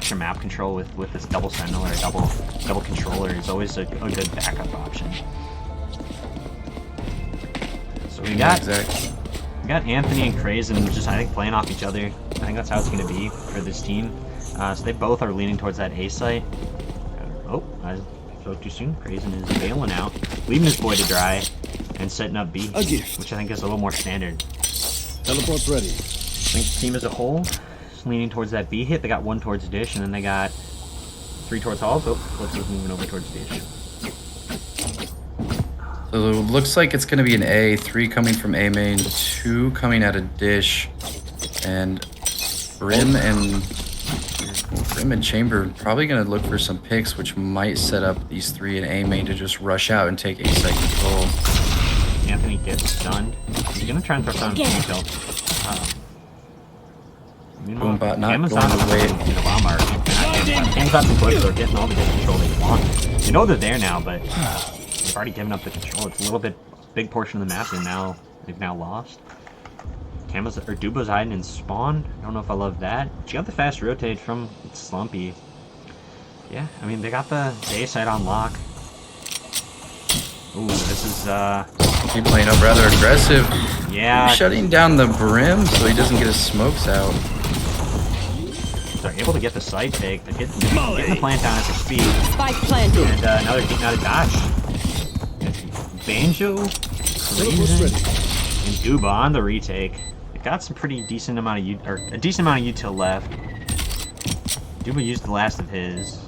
extra map control with this double sentinel or double controller is always a good backup option. So we got Anthony and Crazen just, I think, playing off each other. I think that's how it's going to be for this team. So they both are leaning towards that A site. Oh, I spoke too soon. Crazen is bailing out, leaving his boy to dry, and setting up B, which I think is a little more standard. Teleport's ready. I think the team as a whole is leaning towards that B hit. They got 1 towards Dish, and then they got 3 towards Halls. Oh, looks like moving over towards Dish. So it looks like it's going to be an A, 3 coming from A main, 2 coming out of Dish, and Brim and Chamber probably going to look for some picks, which might set up these 3 in A main to just rush out and take A site control. Anthony gets stunned. He's going to try and throw some kill. Boombot not Amazon going away. Amazon and Bush are getting all the good control they want. They know they're there now, but they've already given up the control. It's a little bit big portion of the map they've now lost. Dubo's hiding in spawn. I don't know if I love that. She got the fast rotate from Slumpy. Yeah, I mean they got the A side on lock. Ooh, this is Keep playing up rather aggressive. Yeah. Shutting down the Brim so he doesn't get his smokes out. They're able to get the side take. They're getting the plant down at their speed. Spike planted. And now they're getting out of dodge. Banjo, Crazen, and Duba on the retake. They've got some pretty decent amount of a decent amount of util left. Duba used the last of his,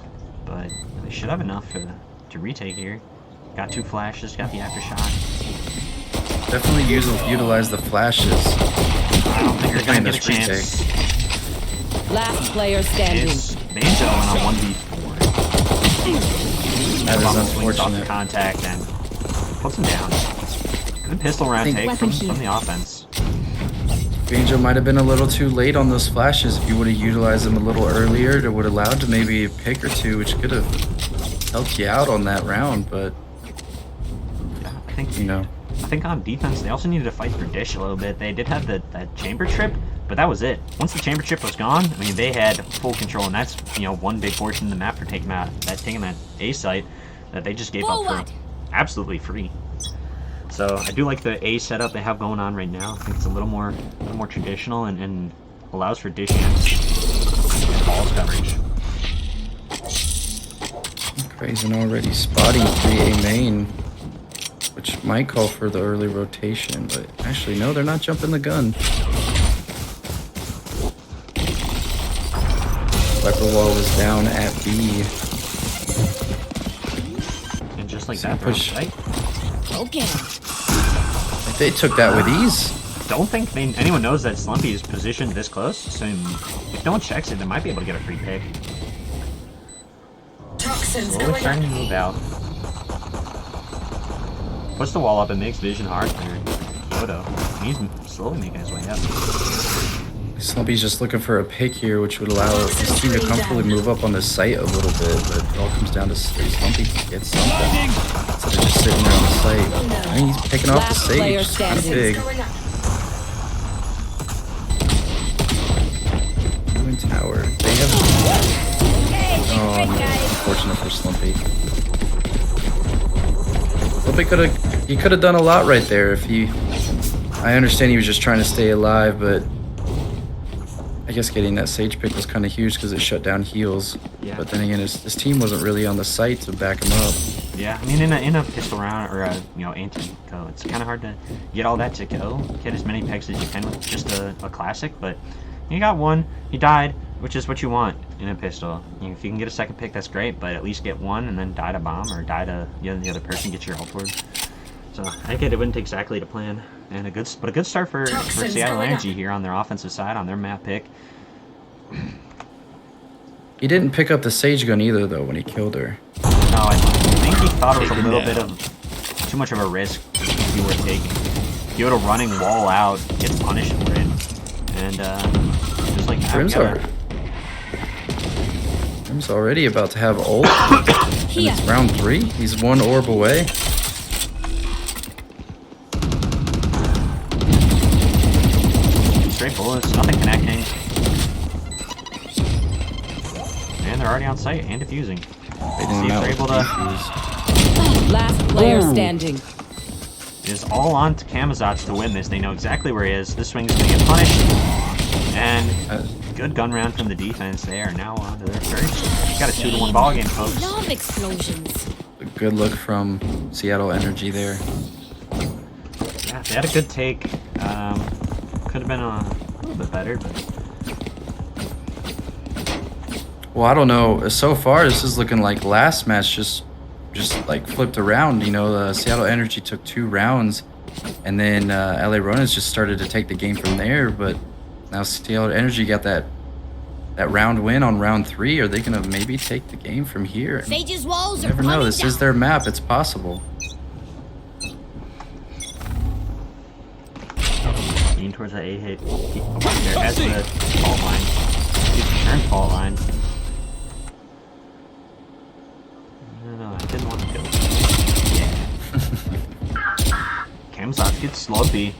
but they should have enough to retake here. Got 2 flashes, got the aftershock. Definitely utilize the flashes. I don't think they're gonna get a chance. Last player standing. It's Banjo on a 1v4. That is Off unfortunate. the contact and puts him down. Good pistol round take from the offense. Banjo might have been a little too late on those flashes. If you would have utilized them a little earlier, it would have allowed to maybe a pick or 2, which could have helped you out on that round, but I think, you know. I think on defense, they also needed to fight for Dish a little bit. They did have that chamber trip, but that was it. Once the chamber trip was gone, I mean, they had full control, and that's, you know, one big portion of the map for taking that A site that they just gave up for absolutely free. So I do like the A setup they have going on right now. I think it's a little more traditional and allows for Dish and balls coverage. Crazen already spotting 3A main, which might call for the early rotation, but actually no, they're not jumping the gun. Viper wall was down at B. And just like that, push. Right? Okay. Like they took that with ease. Don't think anyone knows that Slumpy is positioned this close, so if no one checks it, they might be able to get a free pick. Slowly starting to move out. Puts the wall up and makes vision hard for Yodo. He's slowly making his way up. Slumpy's just looking for a pick here, which would allow his team to comfortably move up on the site a little bit, but it all comes down to Slumpy gets something instead of just sitting there on the site. I mean, he's picking off the stage, it's kind of big. Twin Tower. They have... Oh, no. Unfortunate for Slumpy. Slumpy could have done a lot right there if he... I understand he was just trying to stay alive, but I guess getting that Sage pick was kind of huge because it shut down heals. Yeah. But then again, his team wasn't really on the site to back him up. Yeah, I mean, in a pistol round or a anti-go, it's kind of hard to get all that to go. Get as many picks as you can with just a classic, but you got one, you died, which is what you want in a pistol. If you can get a second pick, that's great, but at least get one and then die to bomb or die to the other person, get your ult ward. So I get it went exactly to plan, and a good start for Seattle Energy here on their offensive side on their map pick. He didn't pick up the Sage gun either, though, when he killed her. No, I think he thought it was a little bit of too much of a risk to be worth taking. Yoda running wall out gets punished for it, and just like Brim's already about to have ult, and it's round 3. He's 1 orb away. Straight bullets, nothing connecting. And they're already on site and defusing. They See if they're able to. Last player standing. It is all on to Camazotz to win this. They know exactly where he is. This swing is going to get punished. And good gun round from the defense. They are now on to their first. Got a 2-1 ball game, folks. Love explosions. A good look from Seattle Energy there. Yeah, they had a good take. Could have been a little bit better, but Well, I don't know. So far, this is looking like last match just like flipped around. You know, Seattle Energy took 2 rounds, and then LA Ronins just started to take the game from there. But now Seattle Energy got that round win on round 3. Are they gonna maybe take the game from here? Sage's walls You are never know. coming This down. is their map. It's possible. lean towards that A hit. There has the fault line. He's turn fault line. No, I didn't want to kill him. Yeah. Camazotz gets slowly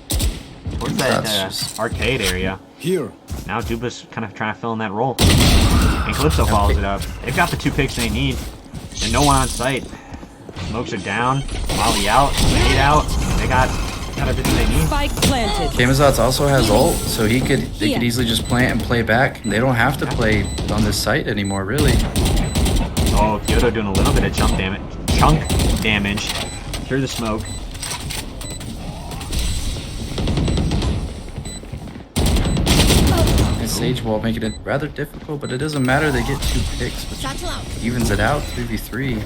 towards that arcade area. Here. Now Duba's kind of trying to fill in that role. And Calypso follows it up. They've got the 2 picks they need. And no one on site. Smokes are down. Molly out. Nade out. They got everything they need. Spike planted. Camazotz also has ult, so they could easily just plant and play back. They don't have to play on this site anymore, really. Oh, Kyoto doing a little bit of chunk damage through the smoke. And Sage Wall making it rather difficult, but it doesn't matter. They get 2 picks, which Shuttle out. evens it out 3v3.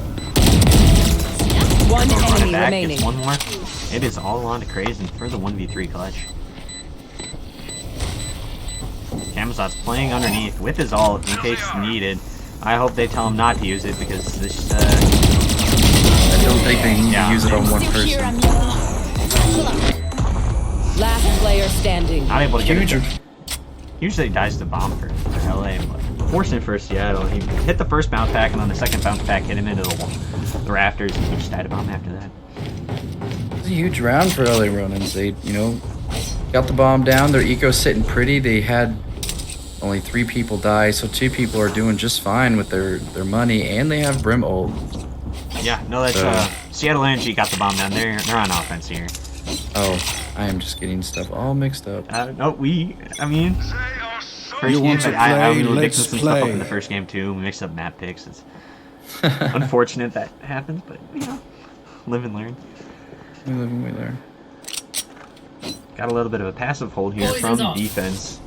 One Run it enemy back, remaining. gets one more. It is all on to Crazen for the 1v3 clutch. Camazotz playing underneath with his ult in case needed. I hope they tell him not to use it because this. I don't think they need to use it on one Still here, person. amigo. Shuttle out. Last player standing. Not able to get Huge. it. Usually dies the bomb for LA, but fortunate for Seattle. He hit the first bounce pack, and then the second bounce pack hit him into the rafters, and he just died a bomb after that. It's a huge round for LA Ronins. They, got the bomb down. Their eco's sitting pretty. They had only 3 people die, so 2 people are doing just fine with their money, and they have Brim ult. Yeah, no, that's Seattle Energy got the bomb down. They're on offense here. Oh, I am just getting stuff all mixed up. No, first You game, want to but I play? we were Let's mixing some stuff up in play. the first game too. We mixed up map picks. It's unfortunate that happens, but live and learn. We live and we learn. Got a little bit of a passive hold here from defense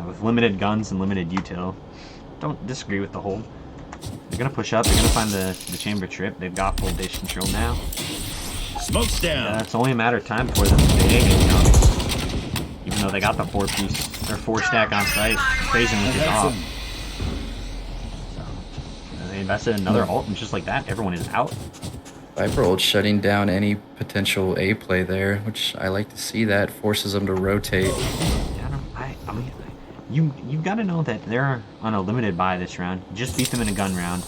with limited guns and limited util. Don't disagree with the hold. They're gonna push up. They're gonna find the chamber trip. They've got full dish control now. Smoke's down. It's only a matter of time before the even though they got the 4-piece or 4-stack on site, Crazen with his off. So they invested in another ult, and just like that, everyone is out. Viper ult shutting down any potential A play there, which I like to see. That forces them to rotate. Yeah, I mean, you've got to know that they're on a limited buy this round. You just beat them in a gun round.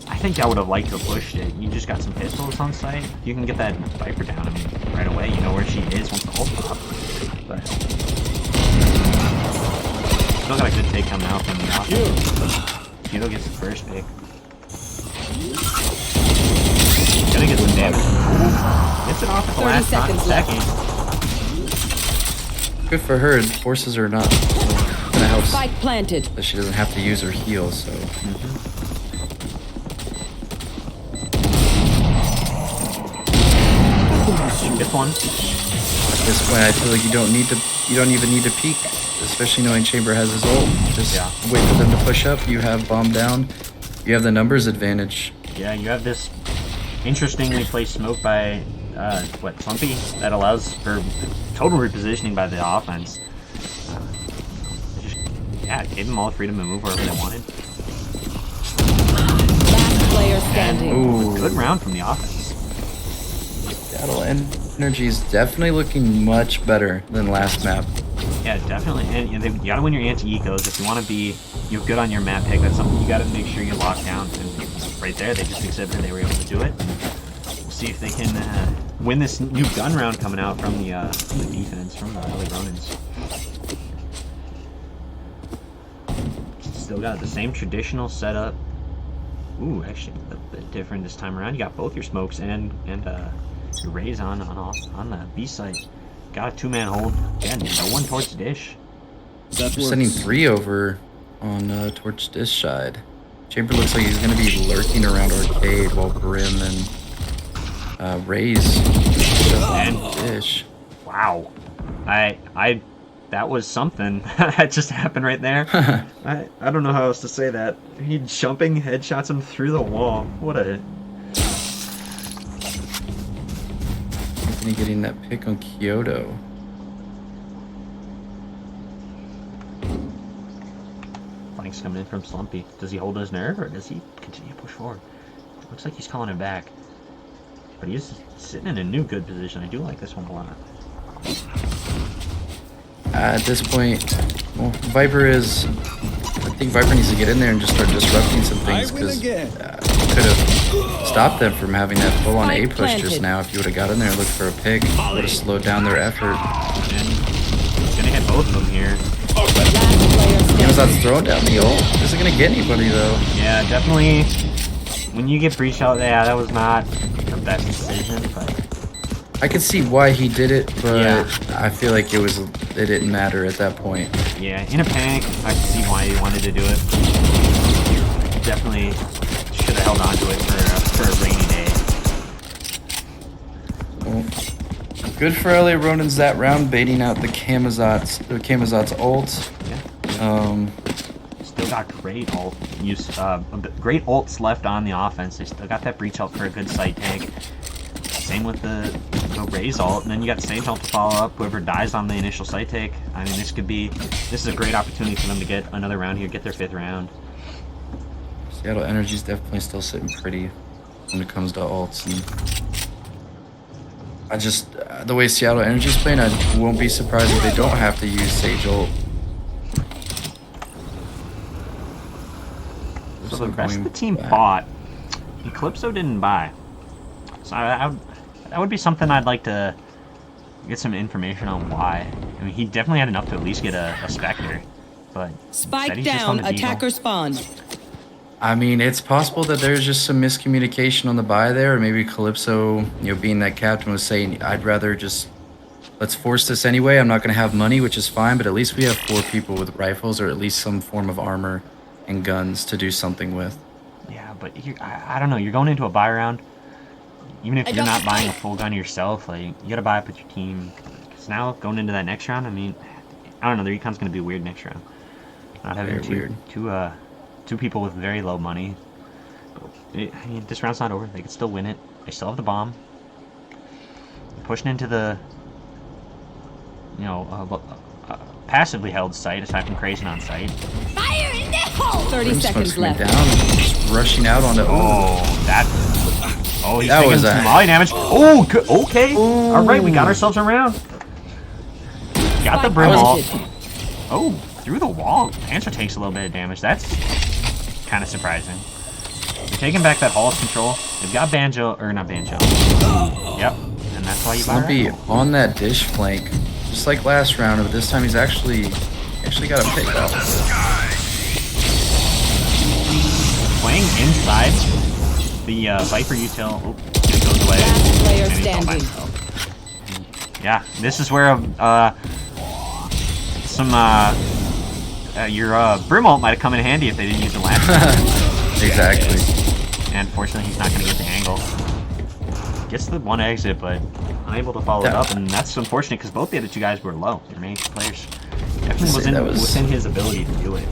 I think I would have liked to have pushed it. You just got some pistols on site. You can get that Viper down. I mean, right away. You know where she is once the ult pops. But still got a good take coming out from the offense. Kyoto gets the first pick. Gonna get some damage. Gets it off at the 30 last seconds left. second. Good for her. Forces her not. Gonna help Spike planted. that she doesn't have to use her heal. So Gets one. at this point, I feel like you don't even need to peek, especially knowing Chamber has his ult. Just wait for them to push up. You have bomb down. You have the numbers advantage. Yeah, you have this interestingly placed smoke by Slumpy that allows for total repositioning by the offense. It gave them all the freedom to move wherever they wanted. Last player standing. Ooh. Good round from the offense. Seattle Energy is definitely looking much better than last map. Yeah, definitely. And you gotta win your anti-ecos if you want to be good on your map pick. That's something you gotta make sure you lock down. And right there, they just exhibited they were able to do it. We'll see if they can win this new gun round coming out from the defense, from the LA Ronins. Still got the same traditional setup. Ooh, actually a bit different this time around. You got both your smokes and your rays on the B site. Got a 2-man hold. Again, no one towards dish. That We're sending works. 3 over on towards this side. Chamber looks like he's gonna be lurking around arcade while Brim and Rays And dish. wow, that was something that just happened right there. I don't know how else to say that. He jumping headshots him through the wall. What a Anthony getting that pick on Kyoto. flank's coming in from Slumpy. Does he hold his nerve or does he continue to push forward? Looks like he's calling it back. But he's sitting in a new good position. I do like this one a lot. At this point, well, Viper is. I think Viper needs to get in there and just start disrupting some things I win because again. could have stopped them from having that full-on A Spike push just planted. now. If you would have got in there and looked for a pick, would have slowed down their effort. And he's gonna hit both of them here. Last player standing. Amazon's throwing down the ult. Isn't gonna get anybody though. Yeah, definitely. When you get breach out, yeah, that was not the best decision, but I could see why he did it, but Yeah. I feel like it didn't matter at that point. yeah, in a panic, I can see why he wanted to do it. Definitely should have held on to it for a rainy day. Well, good for LA Ronins that round, baiting out the Camazot's ult. Yeah. Still got great ult use, great ults left on the offense. They still got that breach ult for a good side tank. Same with the Raze ult, and then you got Sage ult to follow up. Whoever dies on the initial site take. I mean, this is a great opportunity for them to get another round here, get their 5th round. Seattle Energy's definitely still sitting pretty when it comes to ults, and I just the way Seattle Energy's playing, I won't be surprised if they don't have to use Sage ult. So the rest of the Going team back. bought. Eclipso didn't buy. So that would be something I'd like to get some information on why. I mean, he definitely had enough to at least get a Spectre, but instead Spike he's just on down. the Deagle. Attacker spawn. I mean, it's possible that there's just some miscommunication on the buy there, or maybe Calypso, being that captain, was saying, I'd rather just let's force this anyway. I'm not going to have money, which is fine, but at least we have 4 people with rifles or at least some form of armor and guns to do something with. Yeah, but I don't know. You're going into a buy round. Even if I you're don't not have buying a money. full gun yourself, like, you gotta buy up with your team. Because now, going into that next round, I mean, I don't know, the recon's gonna be weird next round. Not having Very weird. two people with very low money. But I mean, this round's not over. They can still win it. They still have the bomb. Pushing into the, passively held site, aside from Crazy on site. Fire in the hole! 30 Brimstone's seconds coming left. down, just rushing out onto. Oh, he's That taking was some a- volley damage. Oh, good. Okay. All right, we got ourselves around. Got the Spike brim ult. planted. Oh, through the wall. Panther takes a little bit of damage. That's kind of surprising. They're taking back that Hall's control. They've got Banjo, or not Banjo. Yep, and that's why you buy Slumpy Rifle. on that dish flank, just like last round, but this time he's actually got a pick up. Playing inside the Viper util. Oh, it goes away. Last player And he's all by standing. himself. Yeah, this is where your Brim ult might have come in handy if they didn't use it last time. Exactly. And fortunately, he's not going to get the angle. Gets the one exit, but unable to follow it Yeah. up, and that's unfortunate because both the other 2 guys were low. The remaining 2 players definitely Say that was- within his ability to do it.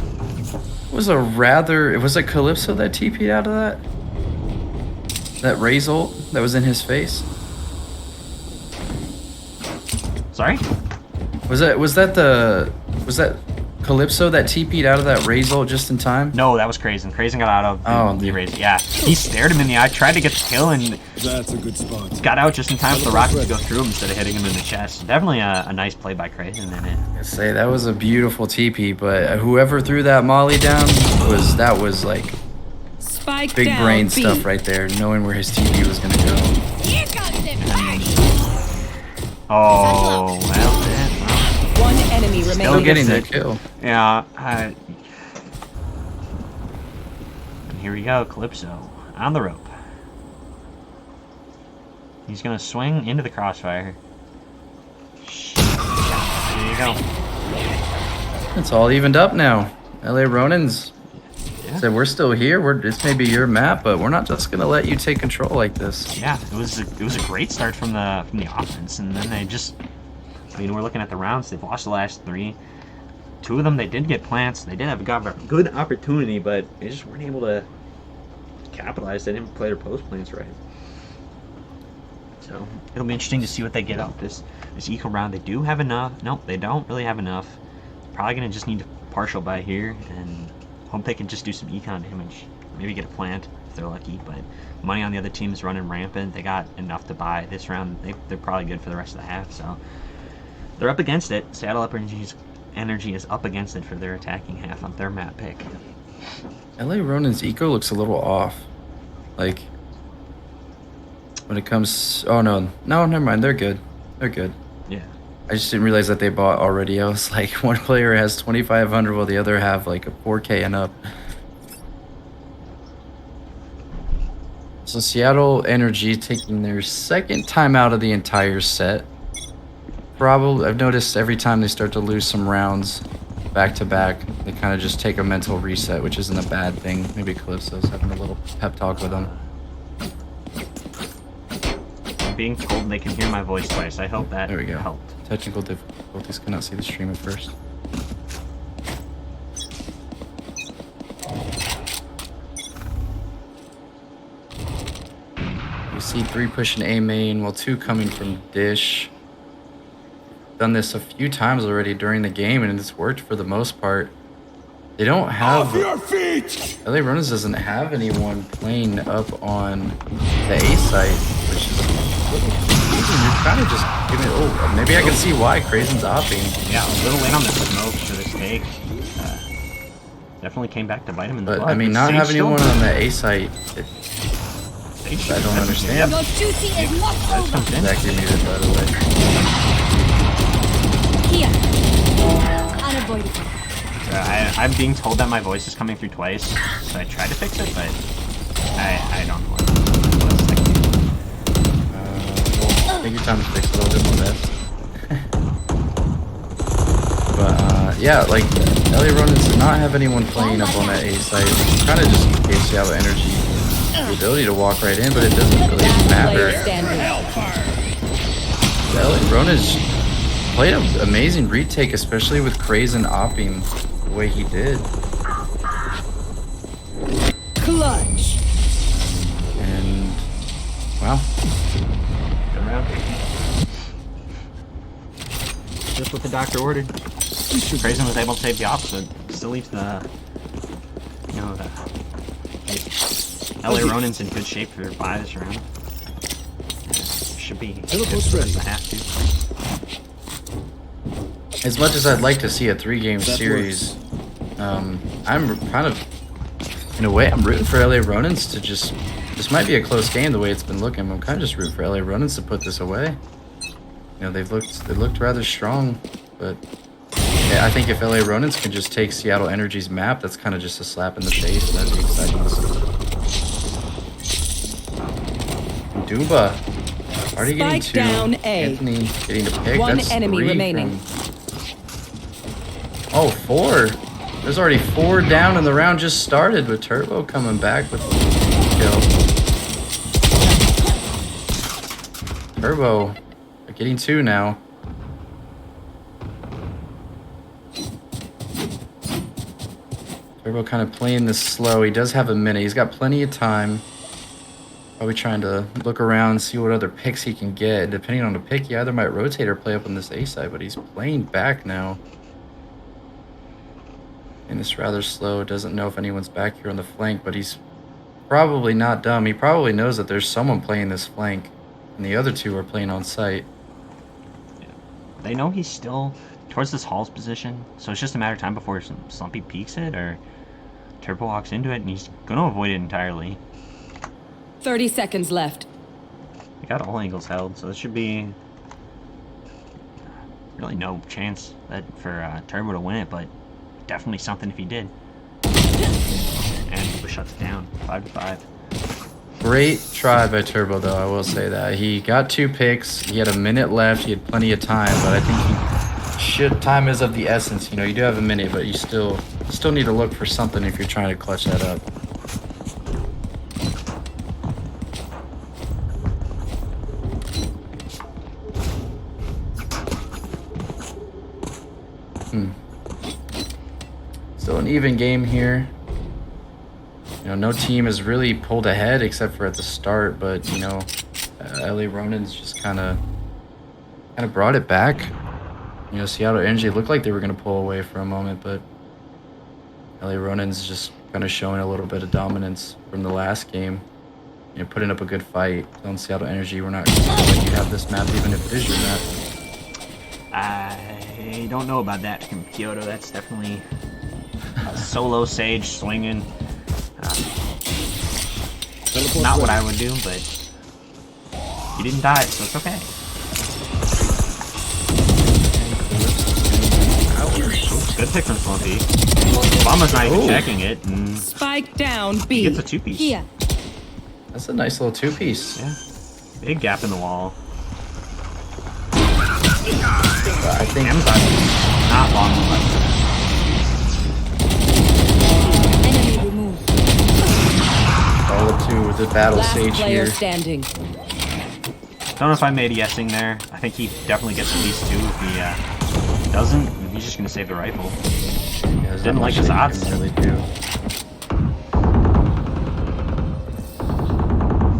Was it Calypso that TP'd out of that? That Raze ult that was in his face? Sorry? Was that Calypso that TP'd out of that Raze ult just in time? No, that was Crazen. Crazen got out of the the- race. Yeah, he stared him in the eye, tried to get the kill, and That's a good spot. got out just in time for the rocket to go through him instead of hitting him in the chest. Definitely a nice play by Crazen in it. I say that was a beautiful TP, but whoever threw that molly down was like Spike big down. brain B. stuff right there, knowing where his TP was gonna go. Here comes the fire! Oh, well, man. One enemy remaining. Still getting gets that it. kill. Yeah, here we go, Calypso on the rope. He's gonna swing into the crossfire. There you go. It's all evened up now. LA Ronins said, we're still here. This may be your map, but we're not just gonna let you take control like this. Yeah, it was a great start from the offense, and then they just, I mean, we're looking at the rounds. They've lost the last 3. 2 of them they did get plants. They did have a good opportunity, but they just weren't able to capitalize. They didn't play their post plants right. So it'll be interesting to see what they get out this eco round. They do have enough. Nope, they don't really have enough. Probably gonna just need to partial buy here and hope they can just do some econ damage. Maybe get a plant if they're lucky. But money on the other team is running rampant. They got enough to buy this round. They're probably good for the rest of the half. So they're up against it. Seattle Energy is up against it for their attacking half on their map pick. LA Ronin's eco looks a little off. Like, when it comes... Oh, no, never mind. They're good. They're good. Yeah. I just didn't realize that they bought already. I was like, one player has 2,500 while the other have like a 4K and up. So Seattle Energy taking their second time out of the entire set. Probably, I've noticed every time they start to lose some rounds back to back, they kind of just take a mental reset, which isn't a bad thing. Maybe Calypso's having a little pep talk with them. I'm being told they can hear my voice twice. I hope that There we go. helped. Technical difficulties, cannot see the stream at first. We see 3 pushing A main, while 2 coming from dish. Done this a few times already during the game, and it's worked for the most part. They don't have... Off your feet! LA Runners doesn't have anyone playing up on the A site, which is a little confusing. You're kind of just giving it... Oh, maybe I can see why Crazen's opping. Yeah, a little late on the smoke for this take. Definitely came back to bite him in the But, butt. I mean, not Sage having still- anyone on the A site, I don't understand. Your duty is not That's over. comes in. Zach, you're muted, by the way. Here. Unavoidable. I'm being told that my voice is coming through twice, so I tried to fix it, but I don't know what it's like. Well, take your time to fix it. I'll do my best. But, yeah, like, LA Ronins did not have anyone playing up on that A site. Kind of just gave Seattle Energy the ability to walk right in, but it doesn't really Last player matter. standing. LA Ronins played an amazing retake, especially with Crazen opping the way he did. Clutch. And, wow. Good round. Just what the doctor ordered. Crazen was able to save the opposite. Still leaves the, you know, the LA Ronin's in good shape for buy this round. Should be good for the rest of the half too. As much as I'd like to see a 3-game series, I'm kind of, in a way, I'm rooting for LA Ronins to just... This might be a close game the way it's been looking. I'm kind of just rooting for LA Ronins to put this away. You know, they looked rather strong, but yeah, I think if LA Ronins can just take Seattle Energy's map, that's kind of just a slap in the face, and that'd be exciting to see. Dumba already getting Spike 2. down A. Anthony getting to pick. One That's enemy 3 remaining. Oh, 4. There's already 4 down, and the round just started with Turbo coming back with the kill. Turbo getting 2 now. Turbo kind of playing this slow. He does have a minute. He's got plenty of time. Probably trying to look around, see what other picks he can get. Depending on the pick, he either might rotate or play up on this A side, but he's playing back now. And it's rather slow. Doesn't know if anyone's back here on the flank, but he's probably not dumb. He probably knows that there's someone playing this flank, and the other 2 are playing on site. Yeah. They know he's still towards this Hall's position, so it's just a matter of time before Slumpy peeks it, or Turbo walks into it, and he's going to avoid it entirely. 30 seconds left. They got all angles held, so there should be really no chance for Turbo to win it, but definitely something if he did. And shuts it down. 5-5. Great try by Turbo, though. I will say that he got 2 picks. He had a minute left. He had plenty of time, but I think time is of the essence. You know, you do have a minute, but you still need to look for something if you're trying to clutch that up. Still an even game here. You know, no team has really pulled ahead except for at the start, but you know, LA Ronins just kind of brought it back. You know, Seattle Energy looked like they were going to pull away for a moment, but LA Ronins just kind of showing a little bit of dominance from the last game. You know, putting up a good fight. Telling Seattle Energy, we're not going to let you have this map, even if it is your map. I don't know about that from Kyoto. That's definitely a solo Sage swinging. Not what I would do, but he didn't die, so it's okay. Good pick from Slumpy. Obama's not even checking it. And Spike down B. he gets a 2-piece. Here. That's a nice little 2-piece. Yeah. Big gap in the wall. I think Not long left. Enemy removed. all up to the battle Last Sage player here. standing. Don't know if I made yesing there. I think he definitely gets at least 2. If he doesn't, he's just gonna save the rifle. Yeah, there's Didn't not like much his that you odds. can really do.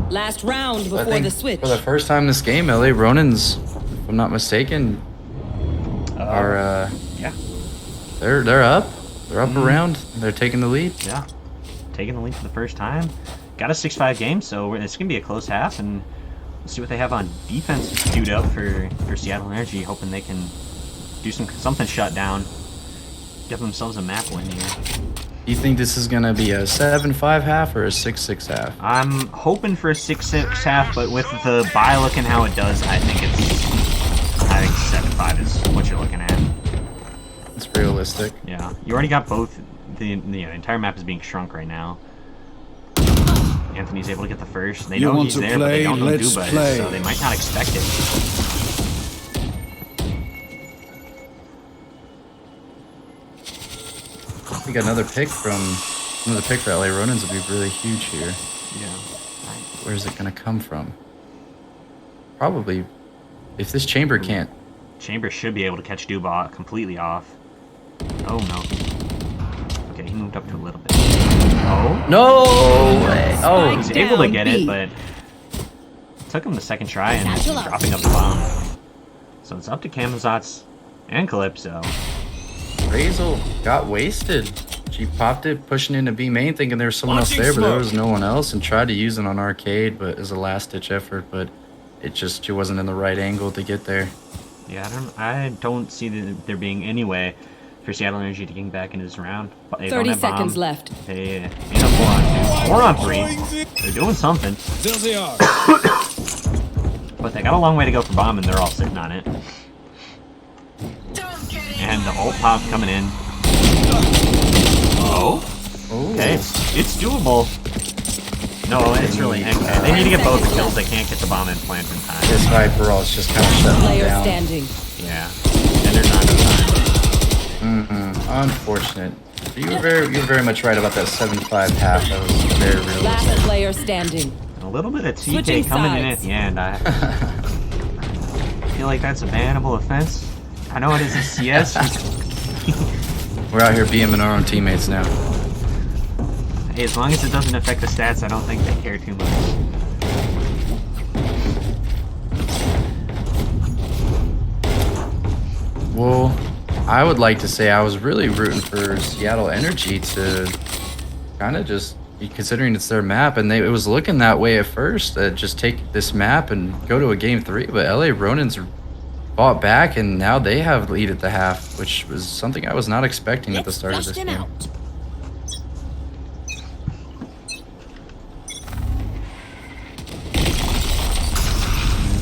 Last round I before think the switch. for the first time this game, LA Ronins, if I'm not mistaken, are Yeah. they're up. They're up around. They're taking the lead. Yeah. Taking the lead for the first time. Got a 6-5 game, so it's gonna be a close half, and we'll see what they have on defense queued up for Seattle Energy, hoping they can do something shut down. Give themselves a map win here. Do you think this is gonna be a 7-5 half or a 6-6 half? I'm hoping for a 6-6 half, but with the bye looking how it does, I think 7-5 is what you're looking at. It's realistic. Yeah, you already got both. The entire map is being shrunk right now. Anthony's able to get the first. They You know want he's to there, but they play? don't know Let's Duba play. is, so they might not expect it. We got another pick for LA Ronins would be really huge here. Yeah. Where's it gonna come from? Probably, if this chamber can't. Chamber should be able to catch Duba completely off. Oh no. Okay, he moved up to a little bit. Oh. No way! Oh, He's able to down get B. it, but it took him the second try and Satchel out. dropping up the bomb. So it's up to Camazotz and Calypso. Razel got wasted. She popped it, pushing into B main, thinking there was someone else Launching there, but there smoke. was no one else, and tried to use it on arcade, but as a last-ditch effort. But she wasn't in the right angle to get there. Yeah, I don't see there being any way for Seattle Energy to get back into this round. But they 30 don't have seconds bomb. left. They end up 4-on-2. 4-on-3. They're doing something, There they are. but they got a long way to go for bomb, and they're all sitting on it. And the ult pop coming in. Oh, Oh, okay, it's doable. No, it's really okay. They need to get both the kills. They can't get the bomb implant in time. this Viper is just kind of shutting them Player down. standing. Yeah, and there's not enough time. Unfortunate. You were very much right about that 7-5 half. That was very realistic. Last player standing. A little bit of TK Switching coming in at sides. the end. I feel like that's a bannable offense. I know it is a CS. We're out here BMing our own teammates now. Hey, as long as it doesn't affect the stats, I don't think they care too much. Well, I would like to say I was really rooting for Seattle Energy to kind of just, considering it's their map, and it was looking that way at first, just take this map and go to a game 3, but LA Ronins fought back, and now they have lead at the half, which was something I was not expecting at the Let's start of flush this them game. out.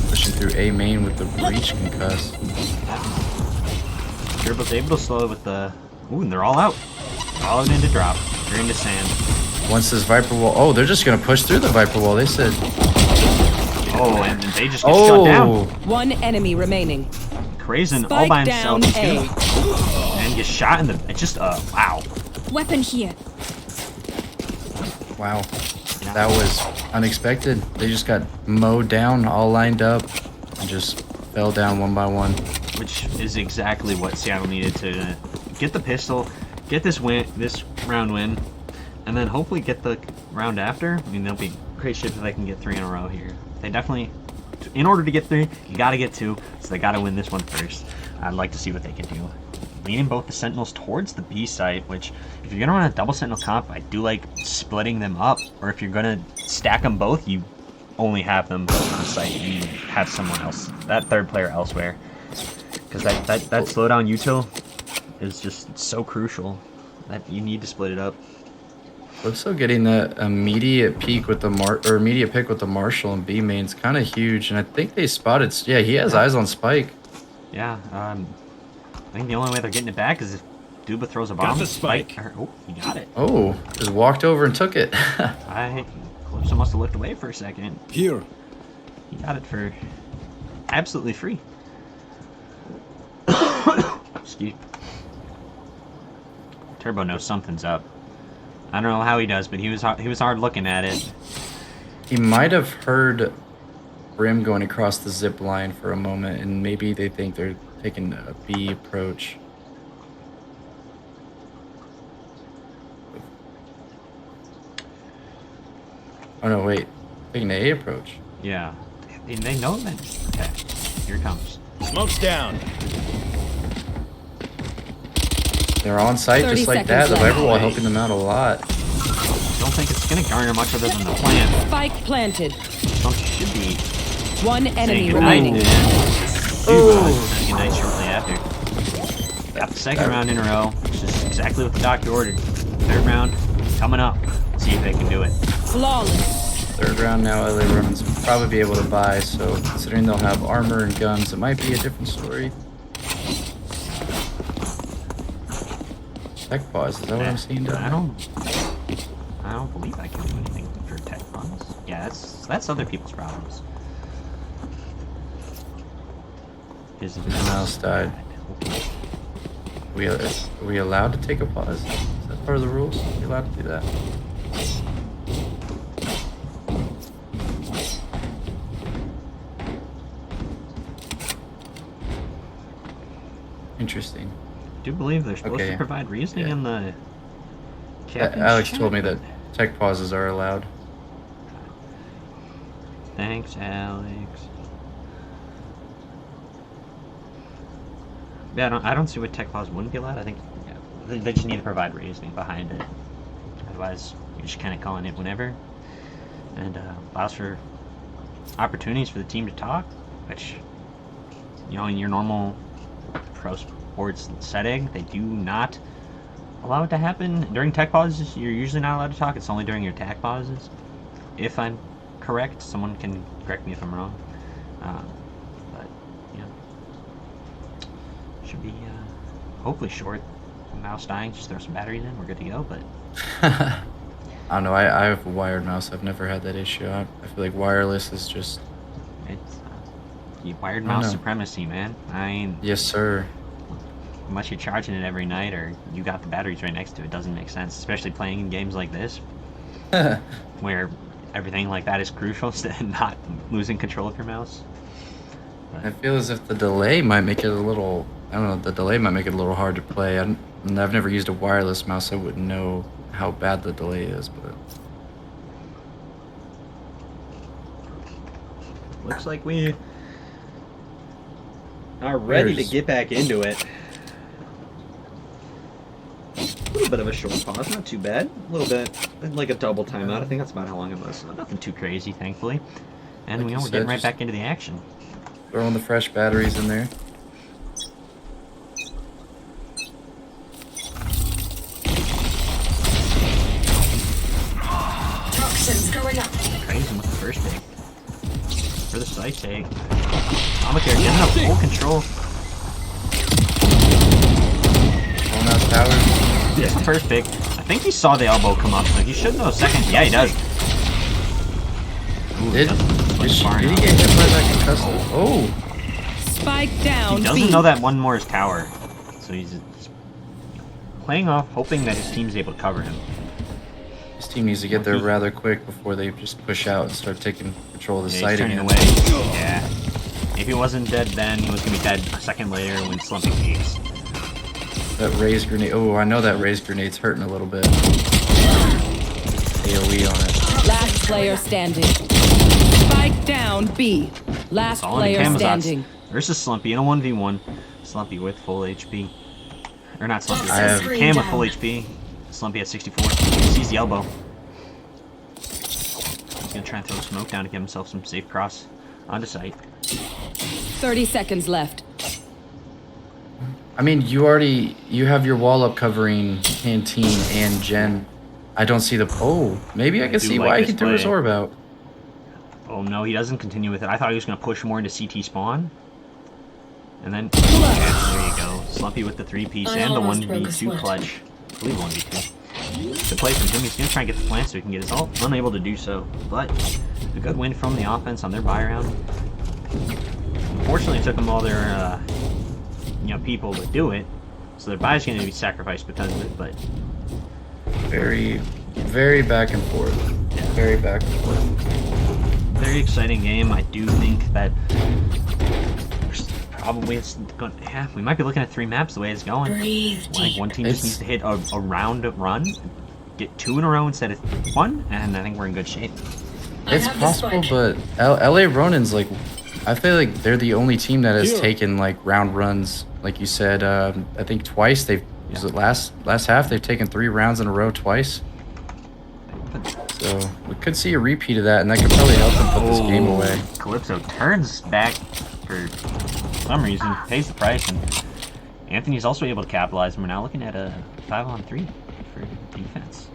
Pushing through A main with the breach concuss. Turbo's able to slow it with the... Ooh, and they're all out. All out into drop. They're into sand. Once this Viper wall... Oh, they're just going to push through the Viper wall. They said... Oh, and they just get shut down. Oh! One enemy remaining. Krazen all Spike by down himself. A. And gets shot in the... It's just, wow. Weapon here. Wow. Yeah. That was unexpected. They just got mowed down, all lined up, and just fell down one by one. Which is exactly what Seattle needed to get the pistol, get this round win, and then hopefully get the round after. I mean, they'll be great shit if they can get 3 in a row here. They definitely, in order to get 3, you got to get 2, so they got to win this one first. I'd like to see what they can do. Leading both the Sentinels towards the B site, which if you're going to run a double Sentinel comp, I do like splitting them up. Or if you're going to stack them both, you only have them both on the site. You have someone else, that third player elsewhere. Because that slowdown util is just so crucial that you need to split it up. Also getting that immediate peek with the immediate pick with the Marshall and B main is kind of huge, and I think they spotted. Yeah, he has eyes on Spike. Yeah, I think the only way they're getting it back is if Duba throws a bomb. Got the spike. Oh, he got it. Oh, just walked over and took it. Calypso must have looked away for a second. Here. He got it for absolutely free. Excuse me. Turbo knows something's up. I don't know how he does, but he was hard looking at it. He might have heard Brim going across the zip line for a moment, and maybe they think they're taking a B approach. Oh no, wait. Taking the A approach. Yeah. They know that. Okay. Here it comes. Smoke's down. They're on site 30 just like that. seconds The left. Viper wall helping them out a lot. Don't think it's gonna garner much other than the plant. Spike planted. Some should be One saying enemy goodnight. remaining. Saying goodnight shortly after. Got the second round in a row, which is exactly what the doctor ordered. Third round coming up. See if they can do it. Flawless. Third round now, LA Romans will probably be able to buy, so considering they'll have armor and guns, it might be a different story. Tech pause, is that what I'm seeing down there? I don't believe I can do anything for tech pause. Yeah, that's other people's problems. His mouse died. Are we allowed to take a pause? Is that part of the rules? Are we allowed to do that? Interesting. I do believe they're supposed Okay. to provide reasoning Yeah. in the captain's Alex chat, told me but- that tech pauses are allowed. Thanks, Alex. Yeah, I don't see what tech pause wouldn't be allowed. I think they just need to provide reasoning behind it. Otherwise, you're just kind of calling it whenever. And allows for opportunities for the team to talk, which, you know, in your normal pro sports setting, they do not allow it to happen. During tech pauses, you're usually not allowed to talk. It's only during your tac pauses. If I'm correct, someone can correct me if I'm wrong. But, yeah. Should be hopefully short. Mouse dying, just throw some batteries in, we're good to go. But I don't know, I have a wired mouse. I've never had that issue. I feel like wireless is just... it's wired I don't mouse know. supremacy, man. I mean, Yes, sir. unless you're charging it every night or you got the batteries right next to it, doesn't make sense. Especially playing in games like this, where everything like that is crucial instead of not losing control of your mouse. I feel as if the delay might make it a little... I don't know, the delay might make it a little hard to play. I've never used a wireless mouse. I wouldn't know how bad the delay is, but... Looks like we are ready to get back into it. A little bit of a short pause, not too bad. A little bit, like a double timeout. I think that's about how long it was. So nothing too crazy, thankfully. And Like you we're said, getting right just- back into the action. Throwing the fresh batteries in there. Toxins going up. Crazy with the first pick. For the site take. Obamacare giving up full control. Pulling out towers. It's the first pick. I think he saw the elbow come up, so he should know a second. Yeah, he does. Ooh, Did he get hit by that concussive? Oh! Spike down. He doesn't B. know that one more is tower, so he's playing off, hoping that his team's able to cover him. His team needs to get there rather quick before they just push out and start taking control of the Yeah, site he's turning again. away. Yeah. If he wasn't dead then, he was going to be dead a second later when Slumpy peeks. That raised grenade. Oh, I know that raised grenade's hurting a little bit. AoE on it. Last player standing. Spike down B. Last All in player Kamazots standing. versus Slumpy in a 1v1. Slumpy with full HP. Or not Slumpy, I have- Cam with full HP. Slumpy at 64. Sees the elbow. He's going to try and throw smoke down to give himself some safe cross onto site. 30 seconds left. I mean, you have your wall up covering Canteen and Gen. I don't see the. Oh, maybe I can do see like why he this threw his play. orb out. Oh no, he doesn't continue with it. I thought he was going to push more into CT spawn. And then, yeah, there you go. Slumpy with the 3-piece I and the almost broke a 1v2 sweat. clutch. I believe 1v2. Good play from him. He's going to try and get the plant so he can get his ult. Unable to do so. But a good win from the offense on their buy round. Unfortunately, it took them all their people to do it. So their buy is going to be sacrificed because of it. But Very, very back and forth. Very back and forth. very exciting game. I do think that probably it's going. Yeah, we might be looking at 3 maps the way it's going. Breathe Like deep. one team just needs to hit a round run, get 2 in a row instead of 1, and I think we're in good shape. I It's have the possible, spike. but LA Ronin's like, I feel like they're the only team that has taken like round runs, like you said. I think twice they've. Was it last half? They've taken 3 rounds in a row twice. So we could see a repeat of that, and that could probably help them put this game away. Calypso turns back for some reason, pays the price, and Anthony's also able to capitalize. And we're now looking at a 5-on-3 for defense.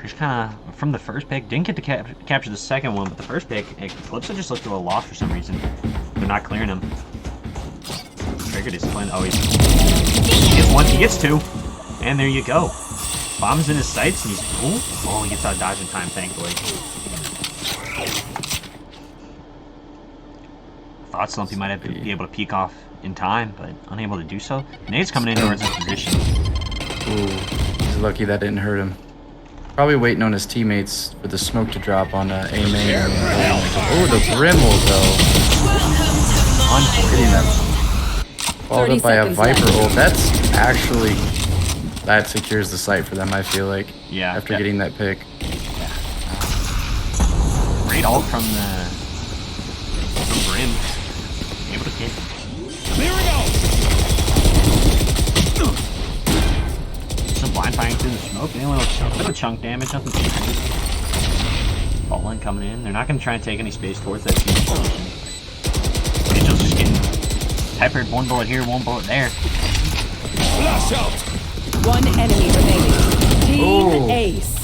Just kind of from the first pick, didn't get to capture the second one, but the first pick, Calypso just looked a little lost for some reason. They're not clearing him. Trigger discipline. Oh, he gets 1, he gets 2, and there you go. Bombs in his sights, and he's cool. Oh, he gets out of dodge in time, thankfully. Thought Slumpy might have to be able to peek off in time, but unable to do so. Nade's coming in towards his position. Ooh, he's lucky that didn't hurt him. Probably waiting on his teammates for the smoke to drop on A main. Oh, the Brimble though. Hitting that. Followed 30 up by a seconds Viper left. ult. That's actually, that secures the site for them, I feel like. Yeah. After getting that pick. Great ult from Brim. Able to get. Clearing out. Some blind firing through the smoke. Getting a little chunk damage. Nothing too crazy. Fallen coming in. They're not going to try and take any space towards that team position. Mitchell's just getting peppered. 1 bullet here, 1 bullet there. Flash out. 1 enemy remaining. Team Oh. Ace.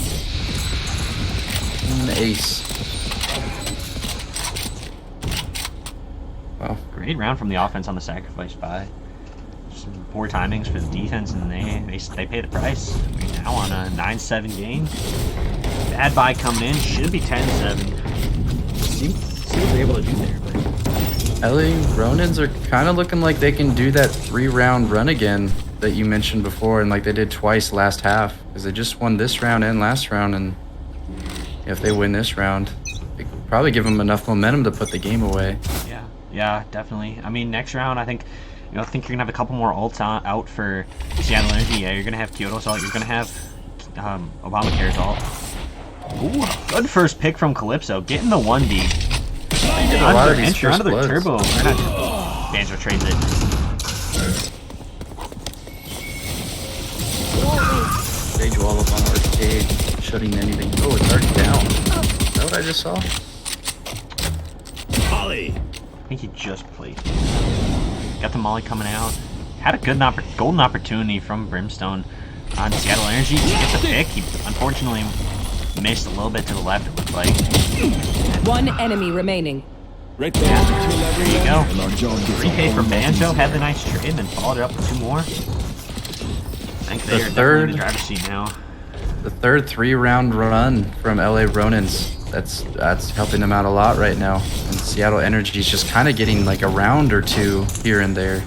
Ace. Wow. Great round from the offense on the sacrifice buy. Some poor timings for the defense, and they pay the price. We're now on a 9-7 game. Bad buy coming in. Should be 10-7. See what they're able to do there. But LA Ronins are kind of looking like they can do that 3-round run again that you mentioned before, and like they did twice last half, because they just won this round and last round, and if they win this round, it could probably give them enough momentum to put the game away. yeah, definitely. I mean, next round, I think you're gonna have a couple more ults out for Seattle Energy. Yeah, you're gonna have Kyoto's ult. You're gonna have Obamacare's ult. Ooh, good first pick from Calypso, getting the 1D. They did a lot of these first Another bloods. turbo. Or not, Banjo trades it. Stage wall up on arcade, shutting anything. Oh, it's already down. Is that what I just saw? Holly. I think he just played. Got the molly coming out. Had a good golden opportunity from Brimstone on Seattle Energy to get the pick. He unfortunately missed a little bit to the left, it looked like. 1 enemy remaining. Right there. Kill There you go. and our job gets Repay a from whole lot Banjo, easier. had the nice trade, and then followed it up with 2 more. think The they're definitely in third- the driver's seat now. The third 3-round run from LA Ronins. That's helping them out a lot right now. And Seattle Energy is just kind of getting like a round or two here and there.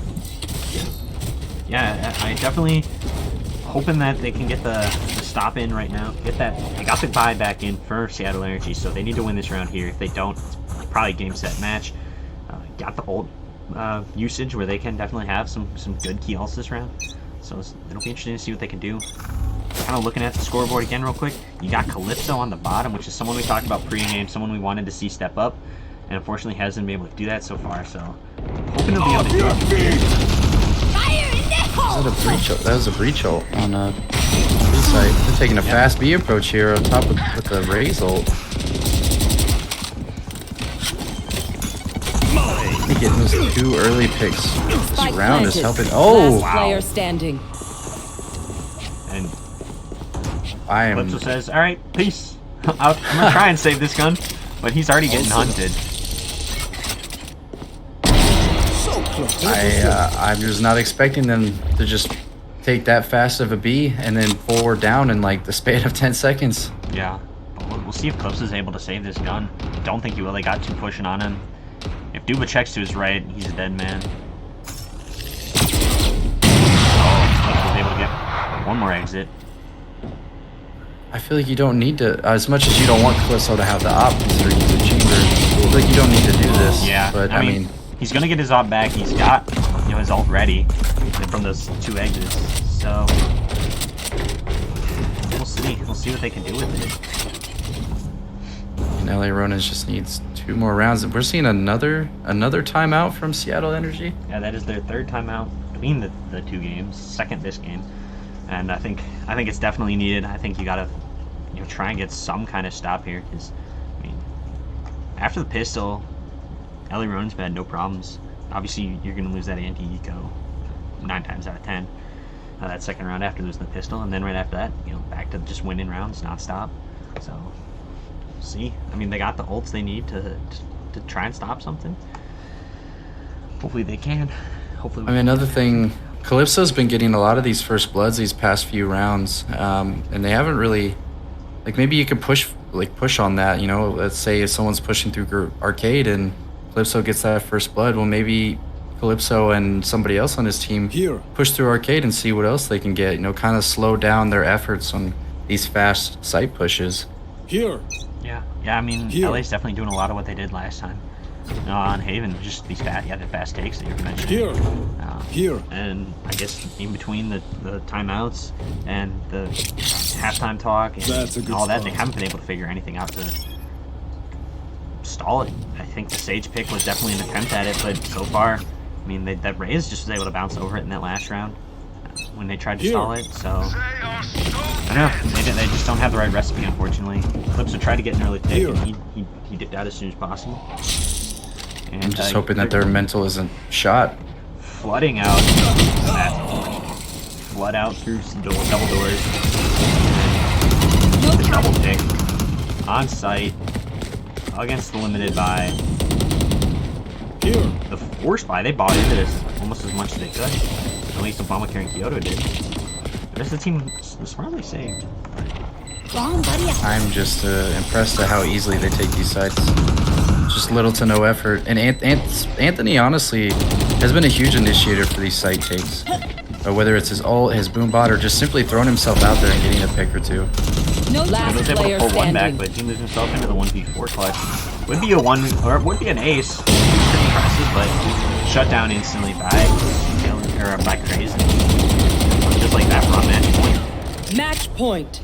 Yeah, I definitely hoping that they can get the stop in right now. Get that. They got the buy back in for Seattle Energy, so they need to win this round here. If they don't, it's probably game set match. Got the ult usage where they can definitely have some good key ults this round. So it'll be interesting to see what they can do. Kind of looking at the scoreboard again real quick. You got Calypso on the bottom, which is someone we talked about pre-game, someone we wanted to see step up, and unfortunately hasn't been able to do that so far. So hoping to be able to do it. Fire in the hole! Was that a breach ult? That was a breach ult on a B site. They're taking a fast B approach here on top of with the Raze ult. I think getting those 2 early picks this Spike round is planted. helping. Oh, Last player standing. And I am. Calypso says, "All right, peace. I'm gonna try and save this gun," but he's already getting hunted. So close. I'm just not expecting them to just take that fast of a B and then 4 down in like the span of 10 seconds. Yeah, but we'll see if Calypso's able to save this gun. Don't think he will. They got 2 pushing on him. If Duba checks to his right, he's a dead man. Oh, Calypso's able to get one more exit. I feel like you don't need to, as much as you don't want Calypso to have the op considering he's a chamber, I feel like you don't need to do this. Yeah, But I mean, he's gonna get his op back. He's got, his ult ready from those 2 exits. So we'll see. We'll see what they can do with it. and LA Ronins just needs 2 more rounds. We're seeing another timeout from Seattle Energy. Yeah, that is their 3rd timeout between the 2 games. 2nd this game, and I think it's definitely needed. I think you gotta try and get some kind of stop here, because I mean, after the pistol, LA Ronins had no problems. Obviously, you're gonna lose that anti-eco 9 times out of 10. That 2nd round after losing the pistol, and then right after that, back to just winning rounds non-stop. So, see, I mean, they got the ults they need to try and stop something. Hopefully they can. Hopefully. I mean, another thing, Calypso's been getting a lot of these first bloods these past few rounds, and they haven't really, like, maybe you could push on that. Let's say if someone's pushing through arcade and Calypso gets that first blood, well, maybe Calypso and somebody else on his team Here. push through arcade and see what else they can get. Kind of slow down their efforts on these fast site pushes. Here. Yeah. I mean, Here. LA's definitely doing a lot of what they did last time. On Haven, just these the fast takes that you were mentioning. Here. Here. And I guess in between the timeouts and the halftime talk and That's a good all that, they spot. haven't been able to figure anything out to stall it. I think the Sage pick was definitely an attempt at it, but so far, I mean, that Raze just was able to bounce over it in that last round when they tried to Here. stall it. So I don't know. They just don't have the right recipe, unfortunately. Calypso tried to get an early pick, Here. and he dipped out as soon as possible. And, I'm just hoping that their mental isn't shot. flooding out that flood out through some double doors. The double pick on site against the limited buy. Here. The forced buy, they bought into this almost as much as they could. At least Obamacare and Kyoto did. The rest of the team was smartly saved. Wrong, buddy. I'm just impressed at how easily they take these sites. Just little to no effort. And Anthony, honestly, has been a huge initiator for these site takes. Whether it's his ult, his boombot, or just simply throwing himself out there and getting a pick or 2. No He last was able to player pull one back, standing. but he moves himself into the 1v4 clutch. Would be a one, or would be an ace. Pretty impressive, but shut down instantly by Crazy. Just like that from match point. Match point.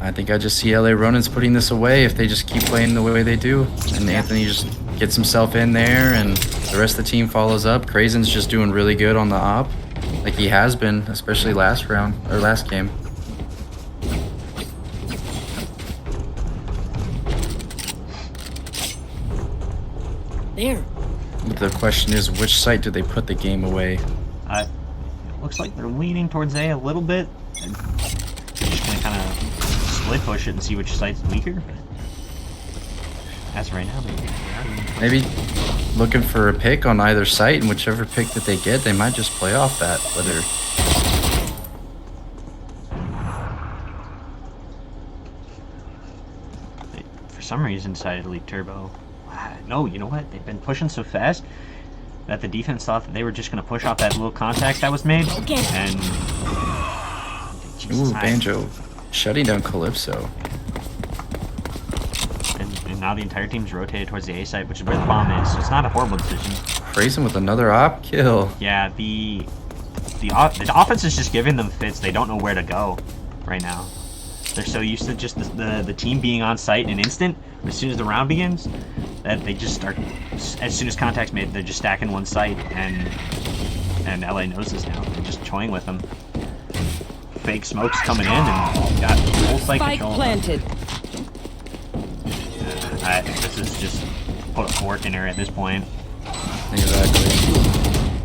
I think I just see LA Ronins putting this away if they just keep playing the way they do. And Anthony just gets himself in there and the rest of the team follows up. Krazen's just doing really good on the op, like he has been, especially last round, or last game. There. But the question is, which site do they put the game away? It looks like they're leaning towards A a little bit. And they're just gonna kind of split push it and see which site's weaker. But as of right now, Maybe looking for a pick on either site, and whichever pick that they get, they might just play off that. Whether some reason decided to leave turbo. No, you know what? They've been pushing so fast that the defense thought that they were just going to push off that little contact that was made. And Ooh, Banjo shutting down Calypso. And now the entire team's rotated towards the A site, which is where the bomb is. So it's not a horrible decision. Grayson with another op kill. Yeah, the offense is just giving them fits. They don't know where to go right now. They're so used to just the team being on site in an instant as soon as the round begins that they just start, as soon as contact's made, they're just stacking one site, and LA knows this now. They're just toying with them. Fake smokes coming in and got full site Spike control. planted. This is just put a fork in her at this point. Exactly.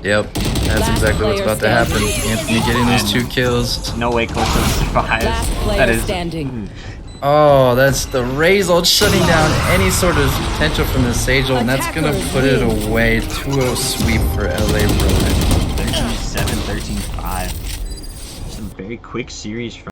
Yep, that's Last exactly what's player about to happen. standing. Anthony getting those 2 kills. No way close to survive. Last player That is standing. Oh, that's the Razor shutting down any sort of potential from the Sage ult, and that's gonna put it away. 2-0 sweep for LA Ronin. 13-7, 13-5. Some very quick series from